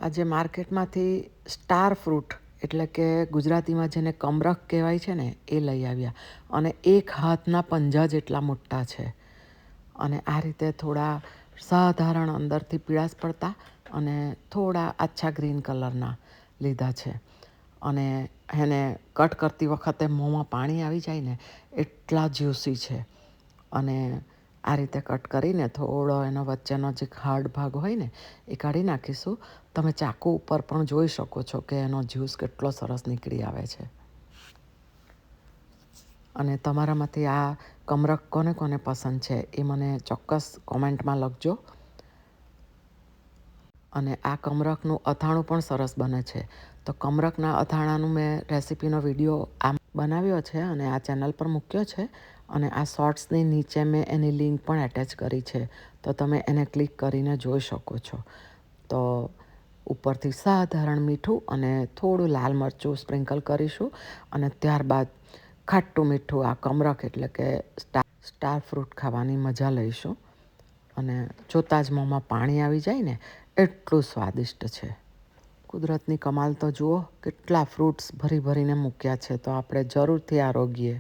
આજે માર્કેટમાંથી star fruit એટલે કે ગુજરાતીમાં જેને કમરક કહેવાય છે ને એ લઈ આવ્યા અને એક હાથના પંજા જેટલા મોટા છે અને આ રીતે થોડા સાધારણ અંદરથી પીળાશ પડતા અને થોડા આછા ગ્રીન કલરના લીધા છે અને એને કટ કરતી વખતે મોંમાં પાણી આવી જાય ને એટલા જ્યુસી છે અને આ રીતે કટ કરીને થોડો એનો વચ્ચેનો જે હાર્ડ ભાગ હોય ને એ કાઢી નાખીશું. તમે ચાકુ ઉપર પણ જોઈ શકો છો કે એનો જ્યુસ કેટલો સરસ નીકળી આવે છે. અને તમારામાંથી આ કમરક કોને કોને પસંદ છે એ મને ચોક્કસ કોમેન્ટમાં લખજો. અને આ કમરકનું અથાણું પણ સરસ બને છે. તો કમરકના અથાણાનું મેં રેસીપીનો વિડીયો આમ બનાવ્યો છે અને આ ચેનલ પર મૂક્યો છે અને આ શોર્ટ્સની નીચે મેં એની લિંક પણ એટેચ કરી છે, તો તમે એને ક્લિક કરીને જોઈ શકો છો. તો ઉપરથી સાધારણ મીઠું અને થોડું લાલ મરચું સ્પ્રિંકલ કરીશું અને ત્યારબાદ ખાટું મીઠું આ કમરક એટલે કે સ્ટાર ફ્રૂટ ખાવાની મજા લઈશું. અને જોતાં જ મોંમાં પાણી આવી જાય ને એટલું સ્વાદિષ્ટ છે. કુદરતની કમાલ તો જુઓ, કેટલા ફ્રૂટ્સ ભરી ભરીને મૂક્યા છે. તો આપણે જરૂરથી આરોગીએ.